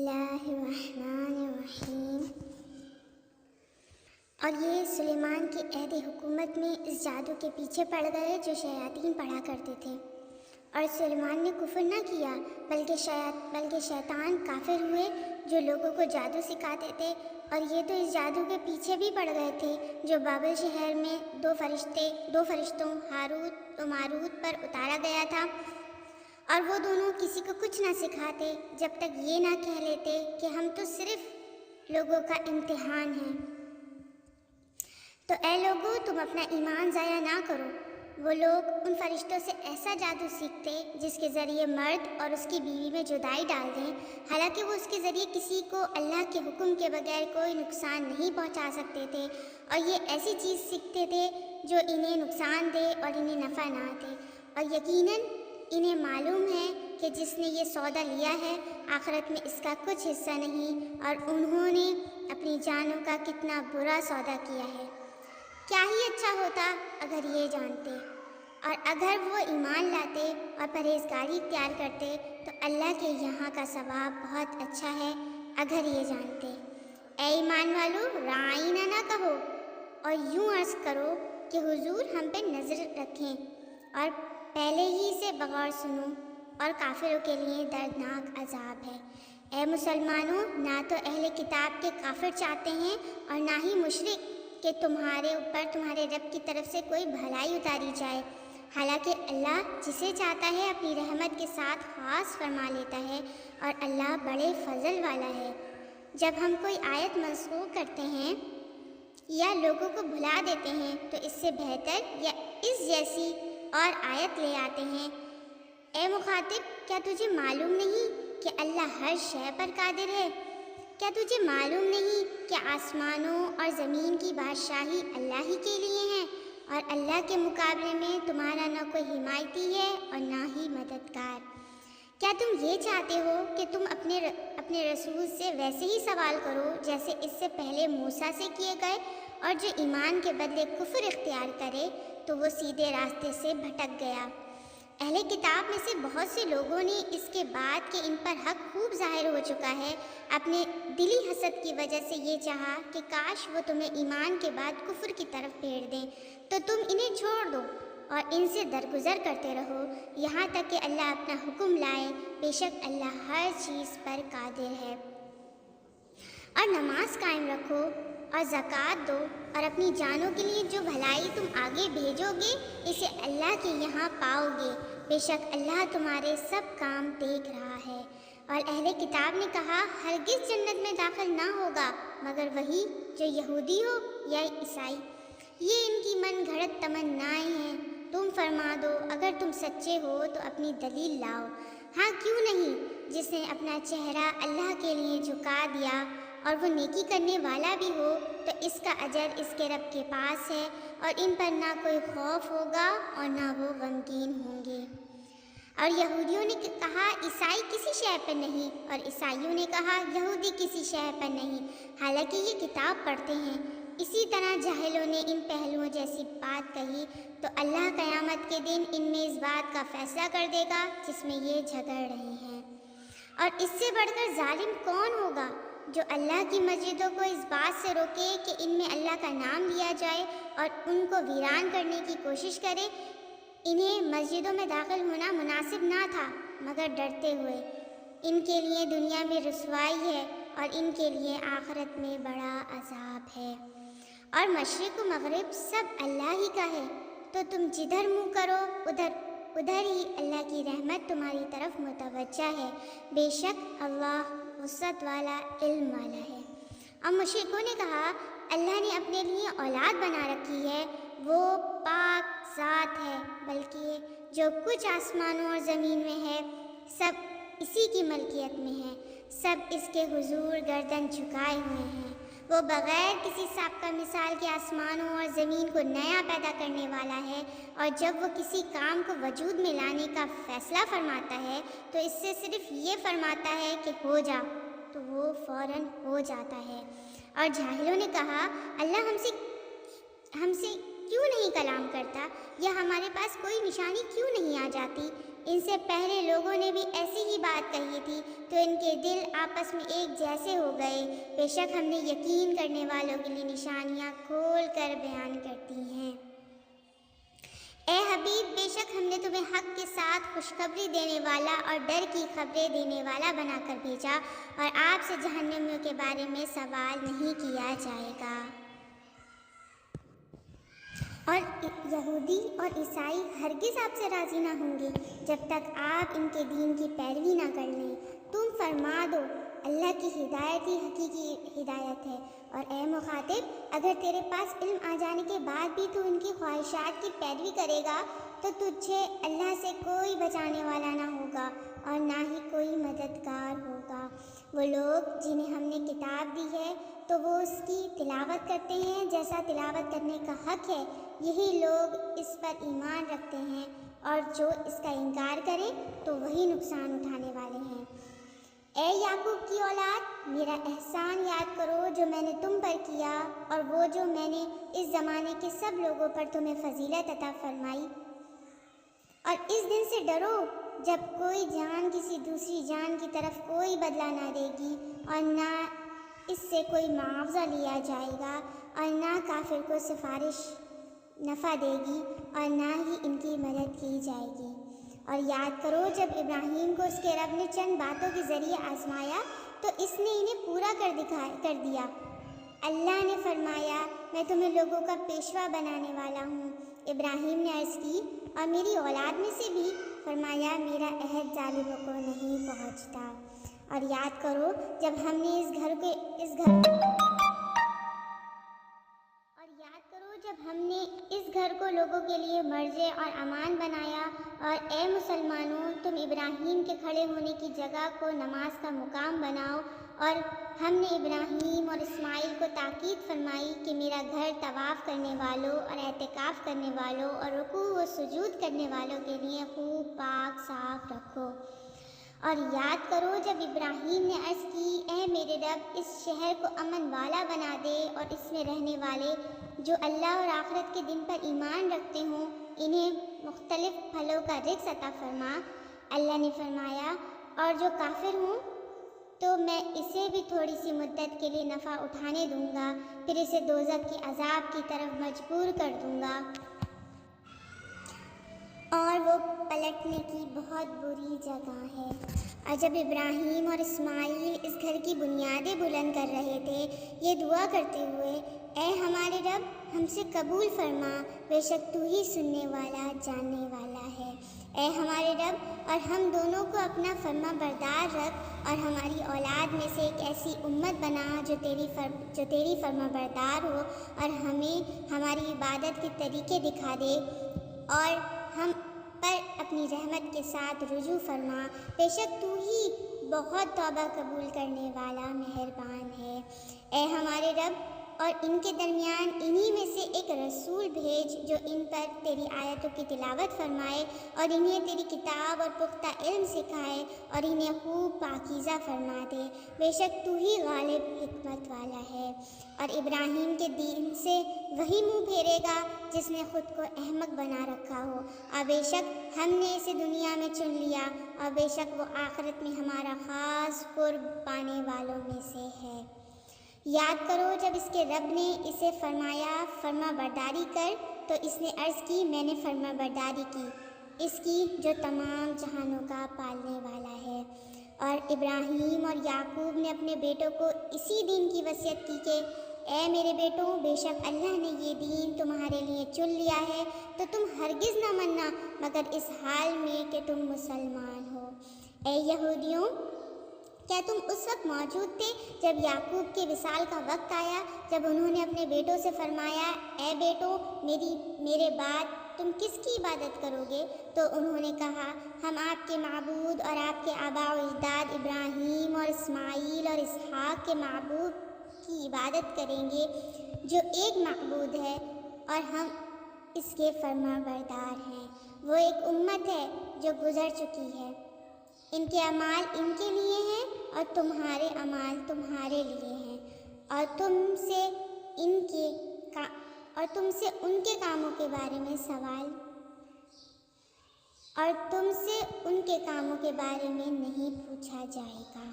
اللہ الرحمن الرحیم۔ اور یہ سلیمان کے عہد حکومت میں اس جادو کے پیچھے پڑ گئے جو شیاطین پڑھا کرتے تھے، اور سلیمان نے کفر نہ کیا بلکہ شیطان کافر ہوئے جو لوگوں کو جادو سکھاتے تھے، اور یہ تو اس جادو کے پیچھے بھی پڑ گئے تھے جو بابل شہر میں دو فرشتوں ہاروت و ماروت پر اتارا گیا تھا، اور وہ دونوں کسی کو کچھ نہ سکھاتے جب تک یہ نہ کہہ لیتے کہ ہم تو صرف لوگوں کا امتحان ہیں۔ تو اے لوگو، تم اپنا ایمان ضائع نہ کرو۔ وہ لوگ ان فرشتوں سے ایسا جادو سیکھتے جس کے ذریعے مرد اور اس کی بیوی میں جدائی ڈال دیں، حالانکہ وہ اس کے ذریعے کسی کو اللہ کے حکم کے بغیر کوئی نقصان نہیں پہنچا سکتے تھے، اور یہ ایسی چیز سیکھتے تھے جو انہیں نقصان دے اور انہیں نفع نہ دے، اور یقیناً انہیں معلوم ہے کہ جس نے یہ سودا لیا ہے آخرت میں اس کا کچھ حصہ نہیں، اور انہوں نے اپنی جانوں کا کتنا برا سودا کیا ہے۔ کیا ہی اچھا ہوتا اگر یہ جانتے، اور اگر وہ ایمان لاتے اور پرہیزگاری اختیار کرتے تو اللہ کے یہاں کا ثواب بہت اچھا ہے اگر یہ جانتے۔ اے ایمان والو، رائنا نہ کہو، اور یوں عرض کرو کہ حضور ہم پہ نظر رکھیں، اور پہلے ہی سے بغور سنو، اور کافروں کے لیے دردناک عذاب ہے۔ اے مسلمانوں، نہ تو اہل کتاب کے کافر چاہتے ہیں اور نہ ہی مشرک کہ تمہارے اوپر تمہارے رب کی طرف سے کوئی بھلائی اتاری جائے، حالانکہ اللہ جسے چاہتا ہے اپنی رحمت کے ساتھ خاص فرما لیتا ہے، اور اللہ بڑے فضل والا ہے۔ جب ہم کوئی آیت منسوخ کرتے ہیں یا لوگوں کو بھلا دیتے ہیں تو اس سے بہتر یا اس جیسی اور آیت لے آتے ہیں۔ اے مخاطب، کیا تجھے معلوم نہیں کہ اللہ ہر شے پر قادر ہے؟ کیا تجھے معلوم نہیں کہ آسمانوں اور زمین کی بادشاہی اللہ ہی کے لیے ہے، اور اللہ کے مقابلے میں تمہارا نہ کوئی حمایتی ہے اور نہ ہی مددگار؟ کیا تم یہ چاہتے ہو کہ تم اپنے رسول سے ویسے ہی سوال کرو جیسے اس سے پہلے موسیٰ سے کیے گئے، اور جو ایمان کے بدلے کفر اختیار کرے تو وہ سیدھے راستے سے بھٹک گیا؟ اہل کتاب میں سے بہت سے لوگوں نے اس کے بعد کہ ان پر حق خوب ظاہر ہو چکا ہے، اپنے دلی حسد کی وجہ سے یہ چاہا کہ کاش وہ تمہیں ایمان کے بعد کفر کی طرف پھیر دیں، تو تم انہیں چھوڑ دو اور ان سے درگزر کرتے رہو یہاں تک کہ اللہ اپنا حکم لائے، بے شک اللہ ہر چیز پر قادر ہے۔ اور نماز قائم رکھو اور زکوٰۃ دو، اور اپنی جانوں کے لیے جو بھلائی تم آگے بھیجو گے اسے اللہ کے یہاں پاؤ گے، بے شک اللہ تمہارے سب کام دیکھ رہا ہے۔ اور اہل کتاب نے کہا ہرگز جنت میں داخل نہ ہوگا مگر وہی جو یہودی ہو یا عیسائی، یہ ان کی من گھڑت تمنائیں ہیں۔ تم فرما دو اگر تم سچے ہو تو اپنی دلیل لاؤ۔ ہاں کیوں نہیں، جس نے اپنا چہرہ اللہ کے لیے جھکا دیا اور وہ نیکی کرنے والا بھی ہو تو اس کا اجر اس کے رب کے پاس ہے، اور ان پر نہ کوئی خوف ہوگا اور نہ وہ غمگین ہوں گے۔ اور یہودیوں نے کہا عیسائی کسی شے پر نہیں، اور عیسائیوں نے کہا یہودی کسی شے پر نہیں، حالانکہ یہ کتاب پڑھتے ہیں۔ اسی طرح جاہلوں نے ان پہلوؤں جیسی بات کہی تو اللہ قیامت کے دن ان میں اس بات کا فیصلہ کر دے گا جس میں یہ جھگڑ رہے ہیں۔ اور اس سے بڑھ کر ظالم کون ہوگا جو اللہ کی مسجدوں کو اس بات سے روکے کہ ان میں اللہ کا نام لیا جائے اور ان کو ویران کرنے کی کوشش کرے؟ انہیں مسجدوں میں داخل ہونا مناسب نہ تھا مگر ڈرتے ہوئے۔ ان کے لیے دنیا میں رسوائی ہے اور ان کے لیے آخرت میں بڑا عذاب ہے۔ اور مشرق و مغرب سب اللہ ہی کا ہے، تو تم جدھر منہ کرو ادھر ہی اللہ کی رحمت تمہاری طرف متوجہ ہے، بے شک اللہ وسعت والا علم والا ہے۔ اور مشرکوں نے کہا اللہ نے اپنے لیے اولاد بنا رکھی ہے، وہ پاک ذات ہے، بلکہ جو کچھ آسمانوں اور زمین میں ہے سب اسی کی ملکیت میں ہے، سب اس کے حضور گردن جھکائے ہوئے ہیں۔ وہ بغیر کسی سابقہ مثال کے آسمانوں اور زمین کو نیا پیدا کرنے والا ہے، اور جب وہ کسی کام کو وجود میں لانے کا فیصلہ فرماتا ہے تو اس سے صرف یہ فرماتا ہے کہ ہو جا، تو وہ فوراً ہو جاتا ہے۔ اور جاہلوں نے کہا اللہ ہم سے کیوں نہیں کلام کرتا، یا ہمارے پاس کوئی نشانی کیوں نہیں آ جاتی؟ ان سے پہلے لوگوں نے بھی ایسی ہی بات کہی تھی تو ان کے دل آپس میں ایک جیسے ہو گئے۔ بے شک ہم نے یقین کرنے والوں کے لیے نشانیاں کھول کر بیان کرتی ہیں۔ اے حبیب، بے شک ہم نے تمہیں حق کے ساتھ خوشخبری دینے والا اور ڈر کی خبریں دینے والا بنا کر بھیجا، اور آپ سے جہنمیوں کے بارے میں سوال نہیں کیا جائے گا۔ اور یہودی اور عیسائی ہرگز آپ سے راضی نہ ہوں گے جب تک آپ ان کے دین کی پیروی نہ کر لیں۔ تم فرما دو، اللہ کی ہدایت ہی حقیقی ہدایت ہے، اور اے مخاطب، اگر تیرے پاس علم آ جانے کے بعد بھی تو ان کی خواہشات کی پیروی کرے گا تو تجھے اللہ سے کوئی بچانے والا نہ ہوگا اور نہ ہی کوئی مددگار ہوگا۔ وہ لوگ جنہیں ہم نے کتاب دی ہے تو وہ اس کی تلاوت کرتے ہیں جیسا تلاوت کرنے کا حق ہے، یہی لوگ اس پر ایمان رکھتے ہیں، اور جو اس کا انکار کریں تو وہی نقصان اٹھانے والے ہیں۔ اے یعقوب کی اولاد، میرا احسان یاد کرو جو میں نے تم پر کیا، اور وہ جو میں نے اس زمانے کے سب لوگوں پر تمہیں فضیلت عطا فرمائی۔ اور اس دن سے ڈرو جب کوئی جان کسی دوسری جان کی طرف کوئی بدلہ نہ دے گی، اور نہ اس سے کوئی معاوضہ لیا جائے گا، اور نہ کافر کو سفارش نفع دے گی، اور نہ ہی ان کی مدد کی جائے گی۔ اور یاد کرو جب ابراہیم کو اس کے رب نے چند باتوں کے ذریعے آزمایا تو اس نے انہیں پورا کر دیا۔ اللہ نے فرمایا، میں تمہیں لوگوں کا پیشوا بنانے والا ہوں۔ ابراہیم نے عرض کی، اور میری اولاد میں سے بھی؟ فرمایا، میرا عہد ظالموں کو نہیں پہنچتا۔ اور یاد کرو جب ہم نے اس گھر کو لوگوں کے لیے مرجع اور امان بنایا، اور اے مسلمانوں، تم ابراہیم کے کھڑے ہونے کی جگہ کو نماز کا مقام بناؤ، اور ہم نے ابراہیم اور اسماعیل کو تاکید فرمائی کہ میرا گھر طواف کرنے والوں اور اعتکاف کرنے والوں اور رکوع و سجود کرنے والوں کے لیے خوب پاک صاف رکھو۔ اور یاد کرو جب ابراہیم نے عرض کی، اے میرے رب، اس شہر کو امن والا بنا دے، اور اس میں رہنے والے جو اللہ اور آخرت کے دن پر ایمان رکھتے ہوں انہیں مختلف پھلوں کا رزق عطا فرما۔ اللہ نے فرمایا، اور جو کافر ہوں تو میں اسے بھی تھوڑی سی مدت کے لیے نفع اٹھانے دوں گا، پھر اسے دوزخ کے عذاب کی طرف مجبور کر دوں گا، اور وہ پلٹنے کی بہت بری جگہ ہے۔ اور جب ابراہیم اور اسماعیل اس گھر کی بنیادیں بلند کر رہے تھے، یہ دعا کرتے ہوئے، اے ہمارے رب، ہم سے قبول فرما، بے شک تو ہی سننے والا جاننے والا ہے۔ اے ہمارے رب، اور ہم دونوں کو اپنا فرما بردار رکھ، اور ہماری اولاد میں سے ایک ایسی امت بنا جو تیری فرما بردار ہو، اور ہمیں ہماری عبادت کے طریقے دکھا دے، اور ہم پر اپنی رحمت کے ساتھ رجوع فرما، بے شک تو ہی بہت توبہ قبول کرنے والا مہربان ہے۔ اے ہمارے رب، اور ان کے درمیان انہی میں سے ایک رسول بھیج جو ان پر تیری آیتوں کی تلاوت فرمائے، اور انہیں تیری کتاب اور پختہ علم سکھائے، اور انہیں خوب پاکیزہ فرما دے، بے شک تو ہی غالب حکمت والا ہے۔ اور ابراہیم کے دین سے وہی منہ پھیرے گا جس نے خود کو احمق بنا رکھا ہو، اور بے شک ہم نے اسے دنیا میں چن لیا، اور بے شک وہ آخرت میں ہمارا خاص قرب پانے والوں میں سے ہے۔ یاد کرو جب اس کے رب نے اسے فرمایا، فرما برداری کر، تو اس نے عرض کی، میں نے فرما برداری کی اس کی جو تمام جہانوں کا پالنے والا ہے۔ اور ابراہیم اور یعقوب نے اپنے بیٹوں کو اسی دین کی وصیت کی کہ اے میرے بیٹوں، بے شک اللہ نے یہ دین تمہارے لیے چن لیا ہے، تو تم ہرگز نہ مننا مگر اس حال میں کہ تم مسلمان ہو۔ اے یہودیوں، کیا تم اس وقت موجود تھے جب یعقوب کے وصال کا وقت آیا، جب انہوں نے اپنے بیٹوں سے فرمایا، اے بیٹوں، میرے بعد تم کس کی عبادت کرو گے؟ تو انہوں نے کہا، ہم آپ کے معبود اور آپ کے آباء و اجداد ابراہیم اور اسماعیل اور اسحاق کے معبود کی عبادت کریں گے جو ایک معبود ہے، اور ہم اس کے فرما بردار ہیں۔ وہ ایک امت ہے جو گزر چکی ہے، ان کے اعمال ان کے لیے ہیں اور تمہارے اعمال تمہارے لیے ہیں، اور تم سے ان کے کاموں کے بارے میں سوال اور تم سے ان کے کاموں کے بارے میں نہیں پوچھا جائے گا۔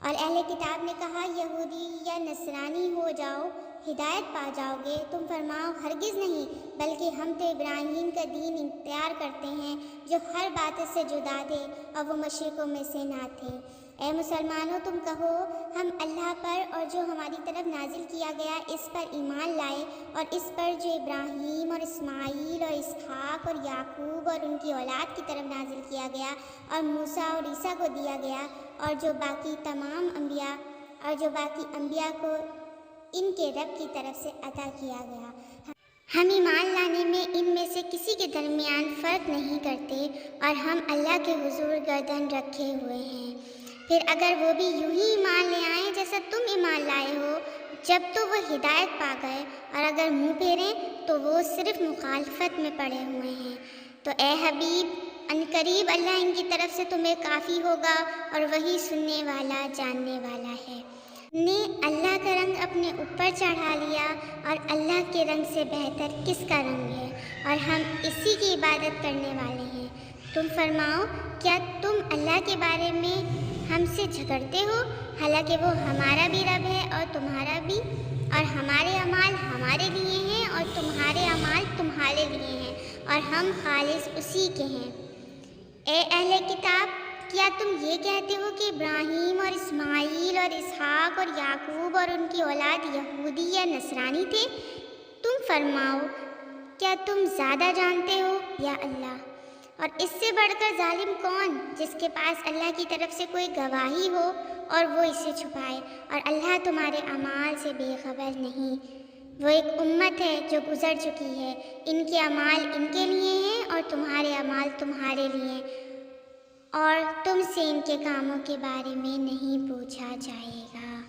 اور اہل کتاب نے کہا یہودی یا نصرانی ہو جاؤ ہدایت پا جاؤ گے۔ تم فرماؤ ہرگز نہیں، بلکہ ہم تو ابراہیم کا دین اختیار کرتے ہیں جو ہر بات سے جدا تھے اور وہ مشرکوں میں سے نہ تھے۔ اے مسلمانوں تم کہو ہم اللہ پر اور جو ہماری طرف نازل کیا گیا اس پر ایمان لائے، اور اس پر جو ابراہیم اور اسماعیل اور اسحاق اور یعقوب اور ان کی اولاد کی طرف نازل کیا گیا، اور موسیٰ اور عیسیٰ کو دیا گیا، اور جو باقی انبیاء کو ان کے رب کی طرف سے عطا کیا گیا۔ ہم ایمان لانے میں ان میں سے کسی کے درمیان فرق نہیں کرتے، اور ہم اللہ کے حضور گردن رکھے ہوئے ہیں۔ پھر اگر وہ بھی یوں ہی ایمان لے آئیں جیسا تم ایمان لائے ہو، جب تو وہ ہدایت پا گئے، اور اگر منہ پھیریں تو وہ صرف مخالفت میں پڑے ہوئے ہیں۔ تو اے حبیب عنقریب اللہ ان کی طرف سے تمہیں کافی ہوگا، اور وہی سننے والا جاننے والا ہے۔ نے اللہ کا رنگ اپنے اوپر چڑھا لیا، اور اللہ کے رنگ سے بہتر کس کا رنگ ہے، اور ہم اسی کی عبادت کرنے والے ہیں۔ تم فرماؤ کیا تم اللہ کے بارے میں ہم سے جھگڑتے ہو، حالانکہ وہ ہمارا بھی رب ہے اور تمہارا بھی، اور ہمارے اعمال ہمارے لیے ہیں اور تمہارے اعمال تمہارے لیے ہیں، اور ہم خالص اسی کے ہیں۔ اے اہل کتاب کیا تم یہ کہتے ہو کہ ابراہیم اور اسماعیل اور اسحاق اور یعقوب اور ان کی اولاد یہودی یا نصرانی تھے؟ تم فرماؤ کیا تم زیادہ جانتے ہو یا اللہ؟ اور اس سے بڑھ کر ظالم کون جس کے پاس اللہ کی طرف سے کوئی گواہی ہو اور وہ اسے چھپائے، اور اللہ تمہارے اعمال سے بے خبر نہیں۔ وہ ایک امت ہے جو گزر چکی ہے، ان کے اعمال ان کے لیے ہیں اور تمہارے اعمال تمہارے لیے، اور تم سے ان کے کاموں کے بارے میں نہیں پوچھا جائے گا۔